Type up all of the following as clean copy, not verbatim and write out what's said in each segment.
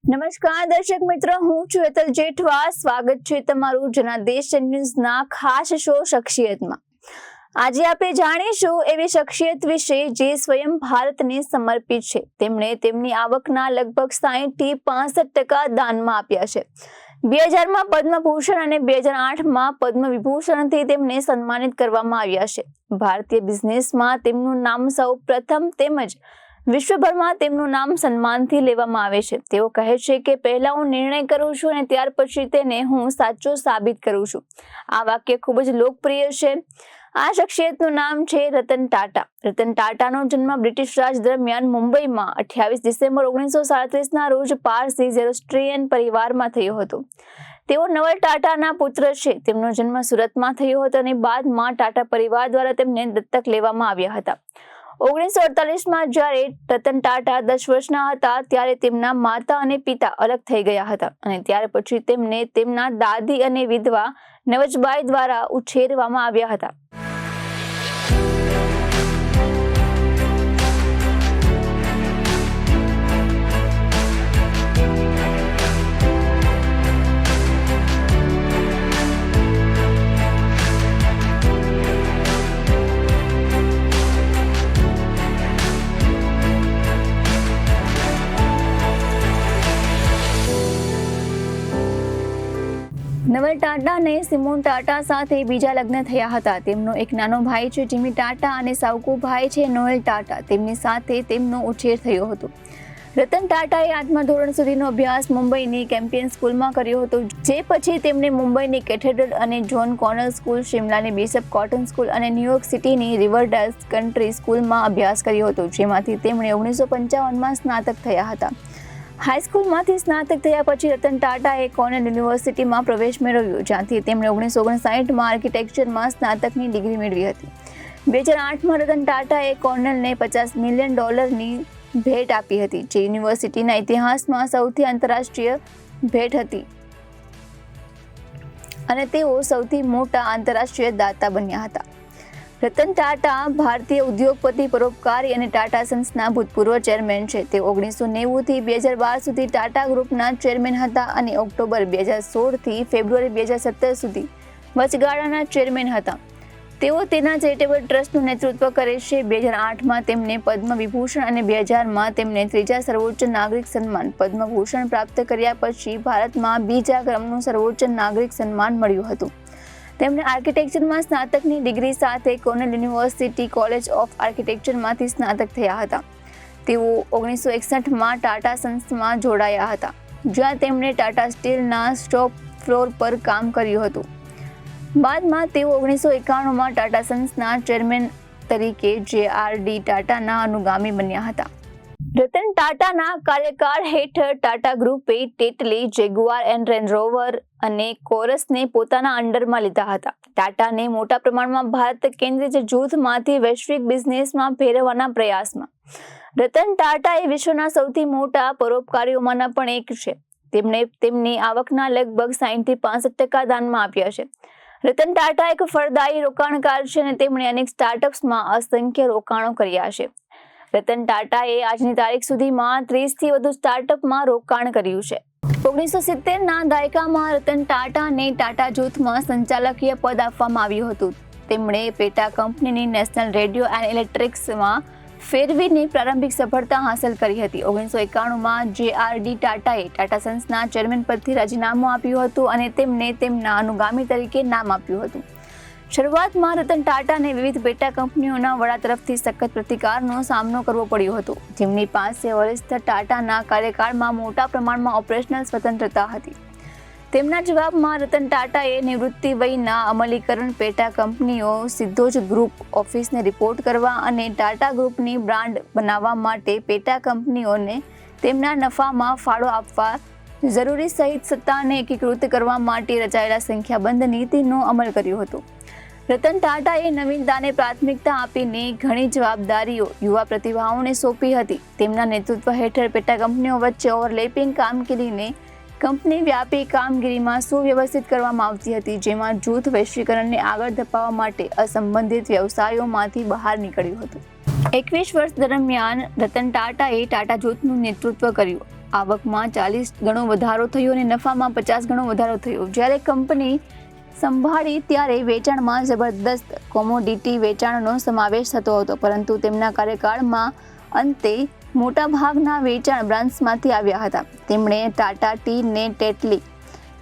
નમસ્કાર દર્શક મિત્રો, હું છું હેતલ જેઠવા. સ્વાગત છે તમારું જનાદેશ ન્યૂઝના ખાસ શો શખ્સિયતમાં. આજે આપણે જાણીશું એવી શખ્સિયત વિશે જે સ્વયં ભારતને સમર્પિત છે. તેમણે તેમની આવકના લગભગ 60 થી 65% દાનમાં આપ્યા છે. 2000માં પદ્મભૂષણ અને 2008માં પદ્મ વિભૂષણથી તેમને સન્માનિત કરવામાં આવ્યા છે. ભારતીય બિઝનેસમાં તેમનું નામ સૌ પ્રથમ તેમજ વિશ્વભરમાં તેમનું નામ સન્માનથી લેવામાં આવે છે. તેઓ કહે છે કે પહેલા હું નિર્ણય કરું છું અને ત્યાર પછી તેને હું સાચો સાબિત કરું છું. આ વાક્ય ખૂબ જ લોકપ્રિય છે. આ શખ્સિયતનું નામ છે રતન ટાટા. રતન ટાટાનો જન્મ બ્રિટિશ રાજ દરમિયાન મુંબઈમાં 28 ડિસેમ્બર 1937ના રોજ પારસી ઝેરોસ્ટ્રીયન પરિવારમાં થયો હતો. તેઓ નવલ ટાટાના પુત્ર છે. તેમનો જન્મ સુરતમાં થયો હતો અને બાદમાં ટાટા પરિવાર દ્વારા તેમને દત્તક લેવામાં આવ્યા હતા. 1948માં જ્યારે રતન ટાટા 10 વર્ષના હતા ત્યારે તેમના માતા અને પિતા અલગ થઈ ગયા હતા અને ત્યાર પછી તેમને તેમના દાદી અને વિધવા નવજબાઈ દ્વારા ઉછેરવામાં આવ્યા હતા. નવલ ટાટા અને સિમોન ટાટા સાથે બીજા લગ્ન થયા હતા. તેમનો એક નાનો ભાઈ છે જીમી ટાટા અને સાવકો ભાઈ છે નોએલ ટાટા. તેમની સાથે તેમનો ઉછેર થયો હતો. રતન ટાટાએ 8મા ધોરણ સુધીનો અભ્યાસ મુંબઈની કેમ્પિયન સ્કૂલમાં કર્યો હતો, જે પછી તેમણે મુંબઈની કેથેડ્રલ અને જોન કોનલ સ્કૂલ, શિમલાની બિશપ કોટન સ્કૂલ અને ન્યૂયોર્ક સિટીની રિવરડેલ કન્ટ્રી સ્કૂલમાં અભ્યાસ કર્યો હતો, જેમાંથી તેમણે 1955માં સ્નાતક થયા હતા. હાઈસ્કૂલમાંથી સ્નાતક થયા પછી રતન ટાટાએ કોર્નેલ યુનિવર્સિટીમાં પ્રવેશ મેળવ્યો, જ્યાંથી તેમણે 1959માં આર્કિટેક્ચરમાં સ્નાતકની ડિગ્રી મેળવી હતી. 2008માં રતન ટાટાએ કોર્નેલને $50 મિલિયન ભેટ આપી હતી, જે યુનિવર્સિટીના ઇતિહાસમાં સૌથી આંતરરાષ્ટ્રીય ભેટ હતી અને તેઓ સૌથી મોટા આંતરરાષ્ટ્રીય દાતા બન્યા હતા. રતન ટાટા ભારતીય ઉદ્યોગપતિ, પરોપકારી અને ટાટા સન્સના ભૂતપૂર્વ ચેરમેન છે. તેઓ 1990 થી 2012 સુધી ટાટા ગ્રુપના ચેરમેન હતા અને ઓક્ટોબર 2016 થી ફેબ્રુઆરી 2017 સુધી વચગાળાના ચેરમેન હતા. તેઓ તેના ચેરિટેબલ ટ્રસ્ટનું નેતૃત્વ કરે છે. 2008માં તેમને પદ્મ વિભૂષણ અને 2000માં તેમને ત્રીજા સર્વોચ્ચ નાગરિક સન્માન પદ્મભૂષણ પ્રાપ્ત કર્યા પછી ભારતમાં બીજા ક્રમનું સર્વોચ્ચ નાગરિક સન્માન મળ્યું હતું. તેમણે આર્કિટેક્ચરમાં સ્નાતકની ડિગ્રી સાથે કોર્નેલ યુનિવર્સિટી કોલેજ ઓફ આર્કિટેક્ચરમાંથી સ્નાતક થયા હતા. તેઓ 1961માં ટાટા સન્સમાં જોડાયા હતા, જ્યાં તેમણે ટાટા સ્ટીલના શોપ ફ્લોર પર કામ કર્યું હતું. બાદમાં તેઓ 1991માં ટાટા સન્સના ચેરમેન તરીકે JRD ટાટાના અનુગામી બન્યા હતા. રતન ટાટાના કાર્યકાળ હેઠળ ટાટા ગ્રુપે Tetley, Jaguar and Range Rover અને કોરસને પોતાના અંડરમાં લીધા હતા. ટાટાને મોટા પ્રમાણમાં ભારત કેન્દ્રિત જૂથમાંથી વૈશ્વિક બિઝનેસમાં ફેરવવાના પ્રયાસમાં રતન ટાટા એ વિશ્વના સૌથી મોટા પરોપકારીઓમાંના પણ એક છે. તેમણે તેમની આવકના લગભગ 60 થી 65% દાનમાં આપ્યા છે. રતન ટાટા એક ફળદાયી રોકાણકાર છે અને તેમણે અનેક સ્ટાર્ટઅપ્સમાં અસંખ્ય રોકાણો કર્યા છે. રતન ટાટાએ આજની તારીખ સુધીમાં 30 થી વધુ સ્ટાર્ટઅપમાં રોકાણ કર્યું છે. 1970ના દાયકામાં રતન ટાટાને ટાટા જૂથમાં સંચાલકીય પદ આપવામાં આવ્યું હતું. તેમણે પેટા કંપનીની નેશનલ રેડિયો એન્ડ ઇલેક્ટ્રિક્સમાં ફેરવીને પ્રારંભિક સફળતા હાંસલ કરી હતી. 1991માં JRD ટાટાએ ટાટા સન્સના ચેરમેન પરથી રાજીનામું આપ્યું હતું અને તેમને તેમના અનુગામી તરીકે નામ આપ્યું હતું. શરૂઆતમાં રતન ટાટાને વિવિધ પેટા કંપનીઓના વડા તરફથી સખત પ્રતિકારનો સામનો કરવો પડ્યો હતો, જેમની પાસે વરિષ્ઠ ટાટાના કાર્યકાળમાં મોટા પ્રમાણમાં ઓપરેશનલ સ્વતંત્રતા હતી. તેમના જવાબમાં રતન ટાટાએ નિવૃત્તિ વયના અમલીકરણ પેટા કંપનીઓ સીધો જ ગ્રુપ ઓફિસને રિપોર્ટ કરવા અને ટાટા ગ્રુપની બ્રાન્ડ બનાવવા માટે પેટા કંપનીઓને તેમના નફામાં ફાળો આપવા જરૂરી સહિત સત્તાને એકીકૃત કરવા માટે રચાયેલા સંખ્યાબંધ નીતિનો અમલ કર્યો હતો. રતન ટાટાએ નવીનતાને પ્રાથમિકતા આપીને ઘણી જવાબદારીઓ યુવા પ્રતિભાઓને સોંપી હતી. તેમના નેતૃત્વ હેઠળ પેટા કંપનીઓ વચ્ચે ઓવરલેપિંગ કામગીરીને કંપની વ્યાપી કામગીરીમાં સુવ્યવસ્થિત કરવામાં આવતી હતી, જેમાં જૂથ વૈશ્વિકરણને આગળ ધપાવવા માટે અસંબંધિત વ્યવસાયોમાંથી બહાર નીકળ્યું હતું. 21 વર્ષ દરમિયાન રતન ટાટાએ ટાટા જૂથનું નેતૃત્વ કર્યું. આવકમાં 40 ગણો વધારો થયો અને નફામાં 50 ગણો વધારો થયો. જ્યારે કંપની સંભાળી ત્યારે વેચાણમાં જબરદસ્ત કોમોડિટી વેચાણનો સમાવેશ થતો હતો, પરંતુ તેમના કાર્યકાળમાં અંતે મોટાભાગના વેચાણ બ્રાન્ડ્સમાંથી આવ્યા હતા. તેમણે ટાટા ટીને ટેટલી,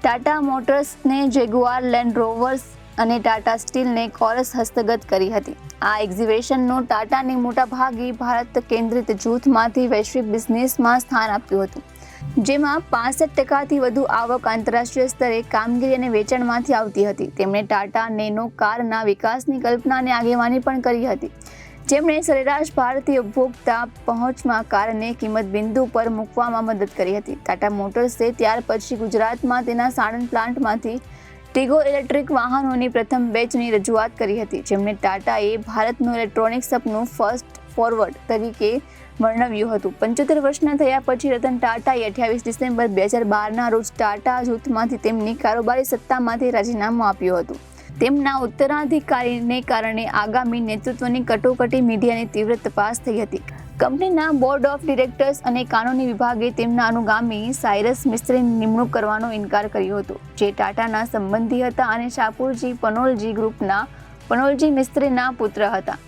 ટાટા મોટર્સને જેગુઆર લેન્ડ રોવર્સ અને ટાટા સ્ટીલને કોરસ હસ્તગત કરી હતી. આ એક્ઝિબિશનનો ટાટાને મોટાભાગે ભારત કેન્દ્રિત જૂથમાંથી વૈશ્વિક બિઝનેસમાં સ્થાન આપ્યું હતું, જેમાં 65% વધુ આવક આંતરરાષ્ટ્રીય સ્તરે કામગીરી અને વેચાણમાંથી આવતી હતી. તેમણે ટાટા નેનો કારના વિકાસની કલ્પના અને આગેવાની પણ કરી હતી, જેમણે સરેરાશ ભારતીય ઉપભોક્તા પહોંચમાં કારને કિંમત બિંદુ પર મૂકવામાં મદદ કરી હતી. ટાટા મોટર્સે ત્યાર પછી ગુજરાતમાં તેના સાણંદ પ્લાન્ટમાંથી ટીગો ઇલેક્ટ્રિક વાહનોની પ્રથમ બેચની રજૂઆત કરી હતી, જેમને ટાટાએ ભારતનું ઇલેક્ટ્રોનિક સપનું ફર્સ્ટ ફોરવર્ડ તરીકે વર્ણવ્યું હતું. 75 વર્ષના થયા પછી રતન ટાટાએ 28 ડિસેમ્બર 2012ના રોજ ટાટા જૂથમાંથી તેમની કારોબારી સત્તામાંથી રાજીનામું આપ્યું હતું. તેમના ઉત્તરાધિકારીને કારણે આગામી નેતૃત્વની કટોકટી મીડિયાની તીવ્ર તપાસ થઈ હતી. કંપનીના બોર્ડ ઓફ ડિરેક્ટર્સ અને કાનૂની વિભાગે તેમના અનુગામી સાયરસ મિસ્ત્રીની નિમણૂક કરવાનો ઇનકાર કર્યો હતો, જે ટાટાના સંબંધી હતા અને શાપુરજી પનોલજી ગ્રુપના પનોલજી મિસ્ત્રીના પુત્ર હતા,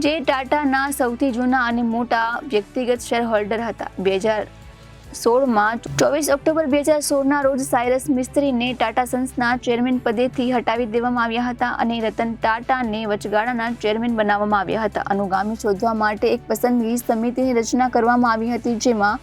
જે ટાટાના સૌથી જૂના અને મોટા વ્યક્તિગત શેરહોલ્ડર હતા. 2016માં 24 ઓક્ટોબર 2016ના રોજ સાયરસ મિસ્ત્રીને ટાટા સન્સના ચેરમેન પદેથી હટાવી દેવામાં આવ્યા હતા અને રતન ટાટાને વચગાળાના ચેરમેન બનાવવામાં આવ્યા હતા. અનુગામી શોધવા માટે એક પસંદગી સમિતિની રચના કરવામાં આવી હતી, જેમાં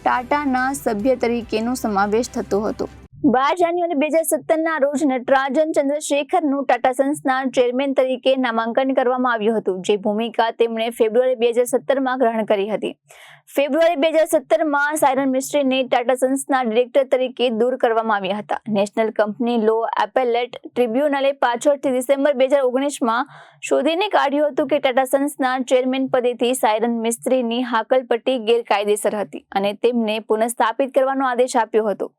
ટાટાના સભ્ય તરીકેનો સમાવેશ થતો હતો. 12 જાન્યુઆરી 2017ના રોજ નટરાજન ચંદ્રશેખરનું ટાટા સન્સના ચેરમેન તરીકે નામાંકન કરવામાં આવ્યું હતું, જે ભૂમિકા તેમણે ફેબ્રુઆરી 2017માં ગ્રહણ કરી હતી. ફેબ્રુઆરી 2017માં સાયરન મિસ્ત્રીને ટાટા સન્સના ડિરેક્ટર તરીકે દૂર કરવામાં આવ્યા હતા. નેશનલ કંપની લો એપેલેટ ટ્રિબ્યુનલે પાછળથી ડિસેમ્બર 2019માં શોધીને કાઢ્યું હતું કે ટાટા સન્સના ચેરમેન પદેથી સાયરન મિસ્ત્રીની હાકલપટ્ટી ગેરકાયદેસર હતી અને તેમને પુનઃસ્થાપિત કરવાનો આદેશ આપ્યો હતો.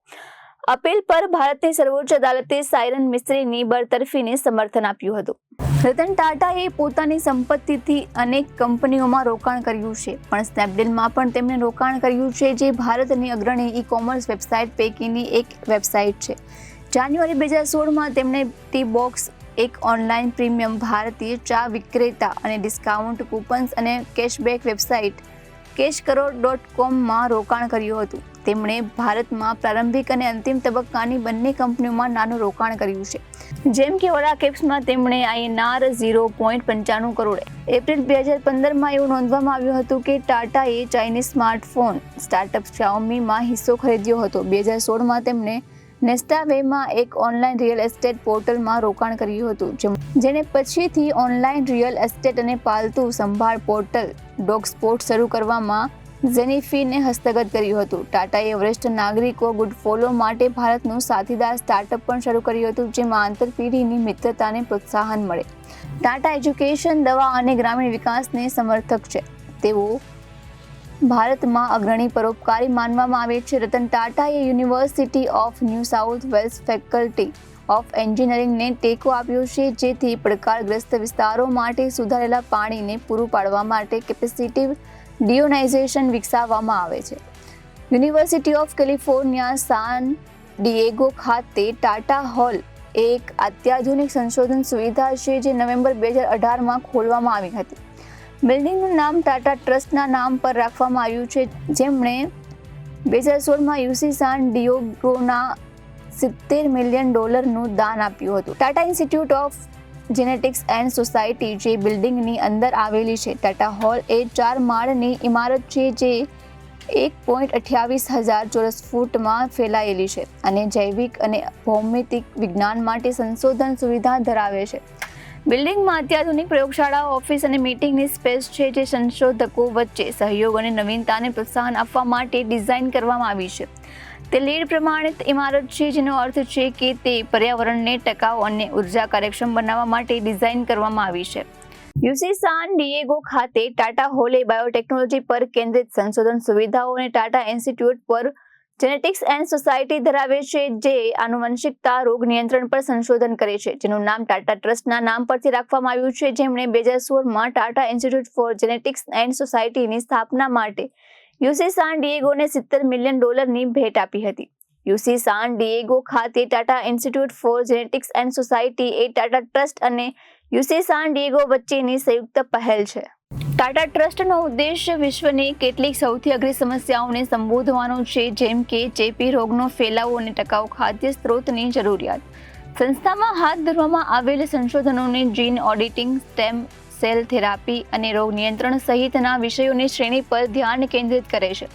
અપીલ પર ભારતની સર્વોચ્ચ અદાલતે સાયરન મિસ્ત્રીની બરતરફીને સમર્થન આપ્યું હતું. રતન ટાટાએ પોતાની સંપત્તિથી અનેક કંપનીઓમાં રોકાણ કર્યું છે, પણ સ્નેપડીલમાં પણ તેમણે રોકાણ કર્યું છે, જે ભારતની અગ્રણી ઈ કોમર્સ વેબસાઇટ પૈકીની એક વેબસાઇટ છે. જાન્યુઆરી 2016માં તેમણે ટી બોક્સ, એક ઓનલાઈન પ્રીમિયમ ભારતીય ચા વિક્રેતા અને ડિસ્કાઉન્ટ કૂપન્સ અને કેશબેક વેબસાઇટ cashkaro.comમાં રોકાણ કર્યું હતું. તેમણે ભારતમાં પ્રારંભિક અને અંતિમ તબક્કાની બંને કંપનીઓમાં નાનું રોકાણ કર્યું છે, જેમ કે વડા કેપ્સમાં તેમણે INR 0.95 કરોડ. એપ્રિલ 2015માં એવું નોંધવામાં આવ્યું હતું કે ટાટાએ ચાઇનીઝ સ્માર્ટફોન સ્ટાર્ટઅપ Xiaomiમાં હિસ્સો ખરીદ્યો હતો. 2016માં તેમણે નેસ્ટાવેમાં એક ઓનલાઈન રિયલ એસ્ટેટ પોર્ટલમાં રોકાણ કર્યું હતું, જેને પછીથી ઓનલાઈન રિયલ એસ્ટેટ અને પાલતુ સંભાળ પોર્ટલ ડોગસ્પોટ શરૂ કરવામાં ઝેનિફીને હસ્તગત કર્યું હતું. ટાટાએ વરિષ્ઠ નાગરિકો ગુડફોલો માટે ભારતનું સાથીદાર સ્ટાર્ટઅપ પણ શરૂ કર્યું હતું, જેમાં આંતરપીઢીની મિત્રતાને પ્રોત્સાહન મળે. ટાટા એજ્યુકેશન, દવા અને ગ્રામીણ વિકાસને સમર્થક છે. તેઓ ભારતમાં અગ્રણી પરોપકારી માનવામાં આવે છે. રતન ટાટાએ University of New South Wales faculty of એન્જિનિયરિંગને ટેકો આપ્યો છે, જેથી પડકારગ્રસ્ત વિસ્તારો માટે સુધારેલા પાણીને પૂરું પાડવા માટે કેપેસિટિવ ડિયોનાઇઝેશન વિકસાવવામાં આવે છે. University of California San Diego ખાતે ટાટા હોલ એક અત્યાધુનિક સંશોધન સુવિધા છે, જે નવેમ્બર 2018માં ખોલવામાં આવી હતી. બિલ્ડિંગનું નામ ટાટા ટ્રસ્ટના નામ પર રાખવામાં આવ્યું છે, જેમણે 2016માં યુસી સાન ડિએગોના $70 મિલિયન દાન આપ્યું હતું. Tata institute of genetics and society, જે બિલ્ડિંગની અંદર આવેલી છે. ટાટા હોલ એ 4 માળની ઇમારત છે, જે 1.28,000 ચોરસ ફૂટમાં ફેલાયેલી છે અને જૈવિક અને ભૌમિતિક વિજ્ઞાન માટે સંશોધન સુવિધા ધરાવે છે. બિલ્ડિંગમાં અત્યાધુનિક પ્રયોગશાળા, ઓફિસ અને મીટિંગની સ્પેસ છે, જે સંશોધકો વચ્ચે સહયોગ અને નવીનતાને પ્રોત્સાહન આપવા માટે ડિઝાઇન કરવામાં આવી છે. તે લીડ પ્રમાણિત ઇમારત છે, જેનો અર્થ છે કે તે પર્યાવરણને ટકાઉ અને ઉર્જા કાર્યક્ષમ બનાવવા માટે ડિઝાઇન કરવામાં આવી છે. યુસી સાન ડિએગો ખાતે ટાટા હોલે બાયોટેકનોલોજી પર કેન્દ્રિત સંશોધન સુવિધાઓ અને ટાટા ઇન્સ્ટિટ્યૂટ પર જેનેટિક્સ એન્ડ સોસાયટી ધરાવે છે, જે આનુવંશિકતા રોગ નિયંત્રણ પર સંશોધન કરે છે, જેનું નામ ટાટા ટ્રસ્ટના નામ પરથી રાખવામાં આવ્યું છે, જેમણે 2016માં Tata institute for genetics and સોસાયટીની સ્થાપના માટે યુસી સાન ડિએગોને $70 મિલિયન ભેટ આપી હતી. યુસી સાન ડિએગો ખાતે Tata institute for genetics and society એ ટાટા ટ્રસ્ટ અને યુસી સાન ડિએગો વચ્ચેની સંયુક્ત પહેલ છે. ટાટા ટ્રસ્ટનો ઉદ્દેશ્ય વિશ્વની કેટલીક સૌથી અઘરી સમસ્યાઓને સંબોધવાનો છે, જેમ કે ચેપી રોગનો ફેલાવો અને ટકાઉ ખાદ્ય સ્ત્રોતની જરૂરિયાત. સંસ્થામાં હાથ ધરવામાં આવેલ સંશોધનોને જીન ઓડિટિંગ, સ્ટેમ સેલ થેરાપી અને રોગ નિયંત્રણ સહિતના વિષયોની શ્રેણી પર ધ્યાન કેન્દ્રિત કરે છે.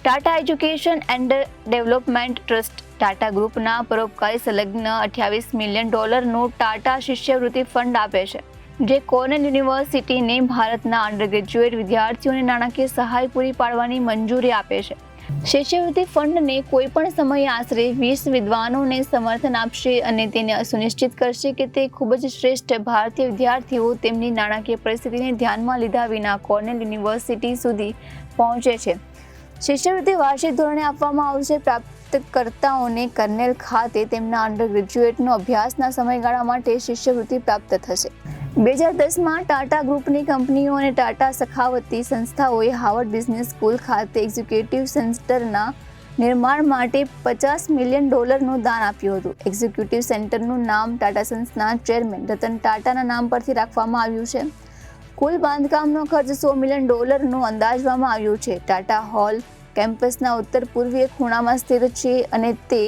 Tata education and development trust Tata ગ્રુપના પરોપકારી સંલગ્ન $28 મિલિયન ટાટા શિષ્યવૃત્તિ ફંડ આપે છે, જે કોર્નેલ યુનિવર્સિટીને ભારતના અંડરગ્રેજ્યુએટ વિદ્યાર્થીઓને નાણાકીય સહાય પૂરી પાડવાની મંજૂરી આપે છે. શિષ્યવૃત્તિ ફંડને કોઈપણ સમયે આશરે 20 વિદ્વાનોને સમર્થન આપશે અને તેને સુનિશ્ચિત કરશે કે તે ખૂબ જ શ્રેષ્ઠ ભારતીય વિદ્યાર્થીઓ તેમની નાણાકીય પરિસ્થિતિને ધ્યાનમાં લીધા વિના કોર્નેલ યુનિવર્સિટી સુધી પહોંચે છે. શિષ્યવૃત્તિ વાર્ષિક ધોરણે આપવામાં આવશે. પ્રાપ્તકર્તાઓને કર્નેલ ખાતે તેમના અંડરગ્રેજ્યુએટનો અભ્યાસના સમયગાળા માટે શિષ્યવૃત્તિ પ્રાપ્ત થશે. 2010માં ટાટા ગ્રુપની કંપનીઓ અને ટાટા સખાવતી સંસ્થાઓએ હાર્વર્ડ બિઝનેસ સ્કૂલ ખાતે એક્ઝિક્યુટિવ સેન્ટરના નિર્માણ માટે $50 મિલિયન દાન આપ્યું હતું. એક્ઝિક્યુટિવ સેન્ટરનું નામ ટાટા સન્સના ચેરમેન રતન ટાટાના નામ પરથી રાખવામાં આવ્યું છે. કુલ બાંધકામનો ખર્ચ $100 મિલિયન અંદાજવામાં આવ્યો છે. ટાટા હોલ કેમ્પસના ઉત્તર પૂર્વીય ખૂણામાં સ્થિત છે અને તે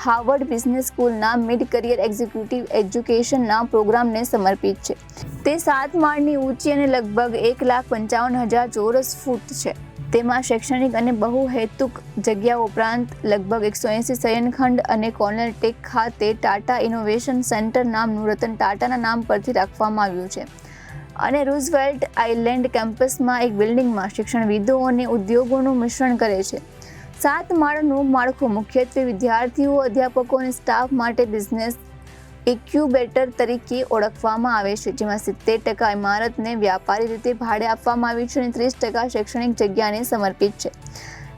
હાર્વર્ડ બિઝનેસ સ્કૂલના મિડ કરિયર એક્ઝિક્યુટિવ એજ્યુકેશનના પ્રોગ્રામને સમર્પિત છે. તે 7 માળની ઊંચી અને લગભગ 1,55,000 ચોરસ ફૂટ છે. તેમાં શૈક્ષણિક અને બહુહેતુક જગ્યાઓ ઉપરાંત લગભગ 180 શયનખંડ અને કોર્નેલ ટેક ખાતે ટાટા ઇનોવેશન સેન્ટર નામનું રતન ટાટાના નામ પરથી રાખવામાં આવ્યું છે અને રૂઝવેલ્ટ આઇલેન્ડ કેમ્પસમાં એક બિલ્ડિંગમાં શિક્ષણવિદો અને ઉદ્યોગોનું મિશ્રણ કરે છે. 7 માળનું માળખું મુખ્યત્વે વિદ્યાર્થીઓ, અધ્યાપકો અને સ્ટાફ માટે બિઝનેસ ઇન્ક્યુબેટર તરીકે ઓળખવામાં આવે છે, જેમાં 70% ઇમારતને વ્યાપારી રીતે ભાડે આપવામાં આવી છે અને 30% શૈક્ષણિક જગ્યાને સમર્પિત છે.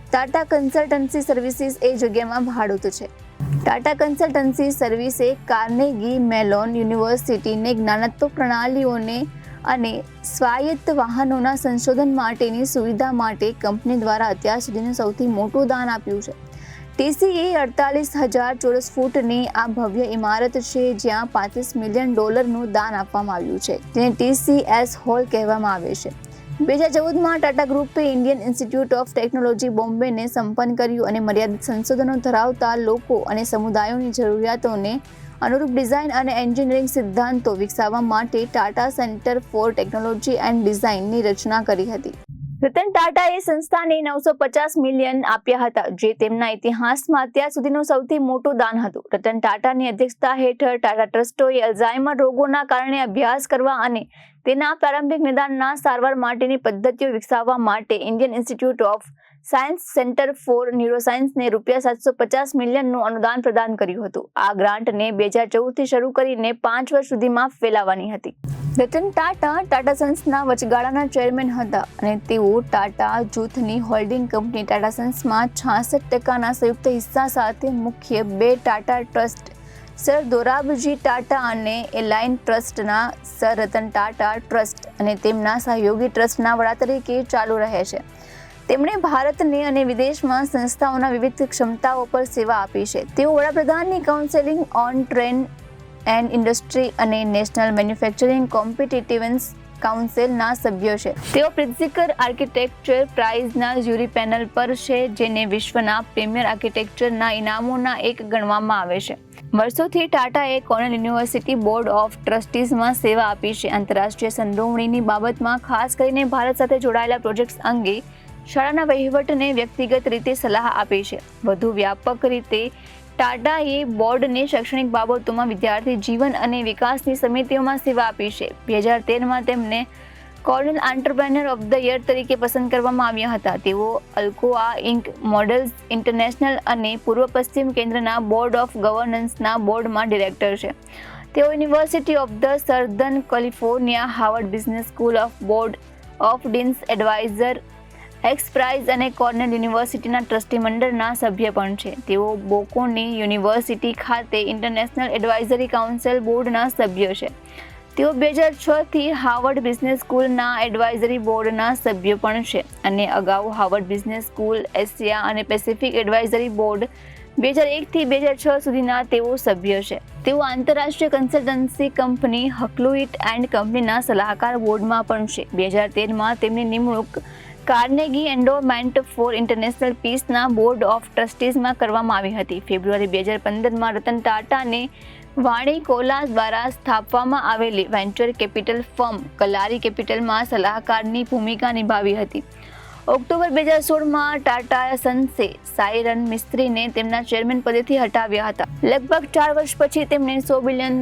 ટાટા કન્સલ્ટન્સી સર્વિસીસ એ જગ્યામાં ભાડૂત છે. ટાટા કન્સલ્ટન્સી સર્વિસે કાર્નેગી મેલોન યુનિવર્સિટીને જ્ઞાનાત્મક પ્રણાલીઓને અને સ્વાયત્ત વાહનોના સંશોધન માટેની સુવિધા માટે કંપની દ્વારા અત્યાર સુધીનું સૌથી મોટું દાન આપ્યું છે. ટીસીએ 48,000 ચોરસ ફૂટની આ ભવ્ય ઇમારત છે, જ્યાં $35 મિલિયન દાન આપવામાં આવ્યું છે, જેને TCS હોલ કહેવામાં આવે છે. 2014માં ટાટા ગ્રુપે ઇન્ડિયન ઇન્સ્ટિટ્યૂટ ઓફ ટેકનોલોજી બોમ્બેને સંપન્ન કર્યું અને મર્યાદિત સંશોધનો ધરાવતા લોકો અને સમુદાયોની જરૂરિયાતોને અનુરૂપ ડિઝાઇન અને એન્જિનિયરિંગ સિદ્ધાંતો વિકસાવવા માટે Tata centre for technology and ડિઝાઇનની રચના કરી હતી. રતન ટાટાએ સંસ્થાને $950 મિલિયન આપ્યા હતા, જે તેમના ઇતિહાસમાં અત્યાર સુધીનું સૌથી મોટું દાન હતું. રતન ટાટાની અધ્યક્ષતા હેઠળ ટાટા ટ્રસ્ટોએ અલ્ઝાઇમર રોગોના કારણે અભ્યાસ કરવા અને તેના પ્રારંભિક નિદાનના સારવાર માટેની પદ્ધતિઓ વિકસાવવા માટે Indian Institute of Science Centre for ન્યુરોસાયન્સને $750 મિલિયનનું અનુદાન પ્રદાન કર્યું હતું. આ ગ્રાન્ટને 2014થી શરૂ કરીને 5 વર્ષ સુધીમાં ફેલાવવાની હતી. રતન ટાટા ટાટા સન્સના વચગાળાના ચેરમેન હતા અને તેઓ ટાટા જૂથની હોલ્ડિંગ કંપની ટાટા સન્સમાં 66%ના સંયુક્ત હિસ્સા સાથે મુખ્ય 2 ટાટા ટ્રસ્ટ સર દોરાબજી ટાટા અને એલાઇન ટ્રસ્ટના સર રતન ટાટા ટ્રસ્ટ અને તેમના સહયોગી ટ્રસ્ટના વડા તરીકે ચાલુ રહે છે. તેમણે ભારતને અને વિદેશમાં સંસ્થાઓના વિવિધ ક્ષમતાઓ પર સેવા આપી છે. તેઓ વડાપ્રધાનની counselling on trade and industry અને નેશનલ મેન્યુફેક્ચરિંગ કોમ્પિટિટિવનેસ કાઉન્સિલના સભ્યો છે. તેઓ પ્રિત્ઝકર આર્કિટેક્ચર પ્રાઇઝના જ્યુરી પેનલ પર છે, જેને વિશ્વના પ્રીમિયર આર્કિટેક્ચરના ઇનામોના એક ગણવામાં આવે છે. વર્ષોથી ટાટાએ કોર્નેલ યુનિવર્સિટી બોર્ડ ઓફ ટ્રસ્ટીઝમાં સેવા આપી છે. આંતરરાષ્ટ્રીય સંડોવણીની બાબતમાં ખાસ કરીને ભારત સાથે જોડાયેલા પ્રોજેક્ટ્સ અંગે શાળાના વહીવટને વ્યક્તિગત રીતે સલાહ આપી છે. વધુ વ્યાપક રીતે ટાટાએ બોર્ડને શૈક્ષણિક બાબતોમાં વિદ્યાર્થી જીવન અને વિકાસની સમિતિઓમાં સેવા આપી છે. 2013માં તેમને Cornell entrepreneur of the year તરીકે પસંદ કરવામાં આવ્યા હતા. તેઓ અલ્કોઆ ઇન્ક મોડલ્સ ઇન્ટરનેશનલ અને પૂર્વ પશ્ચિમ કેન્દ્રના બોર્ડ ઓફ ગવર્નન્સના બોર્ડમાં ડિરેક્ટર છે. તેઓ university of the Southern California, Harvard Business School of board of deans adviser, X prize અને કોર્નેલ યુનિવર્સિટીના ટ્રસ્ટી મંડળના સભ્ય પણ છે. તેઓ બોકોની યુનિવર્સિટી ખાતે ઇન્ટરનેશનલ એડવાઇઝરી કાઉન્સિલ બોર્ડના સભ્ય છે. તેઓ 2006થી હાર્વર્ડ બિઝનેસ સ્કૂલના એડવાઇઝરી બોર્ડના સભ્ય પણ છે અને અગાઉ હાર્વર્ડ બિઝનેસ સ્કૂલ એશિયા અને પેસિફિક એડવાઇઝરી બોર્ડ 2001થી 2006 સુધીના તેઓ સભ્ય છે. તેઓ આંતરરાષ્ટ્રીય કન્સલ્ટન્સી કંપની હકલુઇટ એન્ડ કંપનીના સલાહકાર બોર્ડમાં પણ છે. 2013માં તેમની નિમણૂક કાર્નેગી એન્ડોમેન્ટ ફોર ઇન્ટરનેશનલ પીસના બોર્ડ ઓફ ટ્રસ્ટીઝમાં કરવામાં આવી હતી. ફેબ્રુઆરી 2015માં રતન ટાટાને વાણી કોલા દ્વારા સ્થાપવામાં આવેલી વેન્ચર કેપિટલ ફર્મ કલારી કેપિટલમાં સલાહકારની ભૂમિકા નિભાવી હતી. ઓક્ટોબર 2016માં ટાટા સન્સે સાયરન મિસ્ત્રીને તેમના ચેરમેન પદેથી હટાવ્યા હતા. લગભગ 4 વર્ષ પછી તેમણે $100 બિલિયન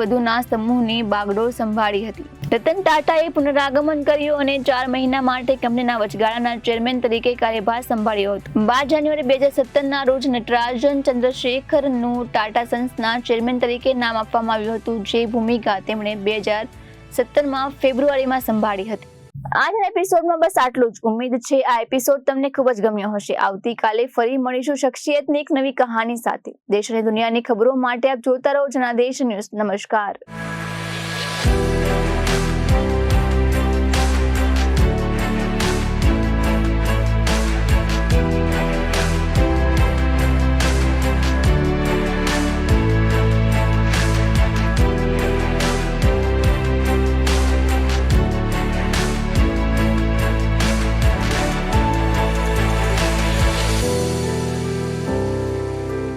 વધુના સમૂહની બાગડોળ સંભાળી હતી. રતન ટાટાએ પુનરાગમન કર્યું અને 4 મહિના માટે કંપનીના વચગાળાના ચેરમેન તરીકે કાર્યભાર સંભાળ્યો હતો. 12 જાન્યુઆરી 2017ના રોજ નટરાજન ચંદ્રશેખરનું ટાટા સન્સના ચેરમેન તરીકે નામ આપવામાં આવ્યું હતું, જે ભૂમિકા તેમણે 2017માં ફેબ્રુઆરીમાં સંભાળી હતી. આજના એપિસોડમાં બસ આટલું જ. ઉમ્મીદ છે આ એપિસોડ તમને ખૂબ જ ગમ્યો હશે. આવતીકાલે ફરી મળીશું શખ્સિયતની એક નવી કહાની સાથે. દેશ અને દુનિયાની ખબરો માટે આપ જોતા રહો જનાદેશ ન્યૂઝ. નમસ્કાર.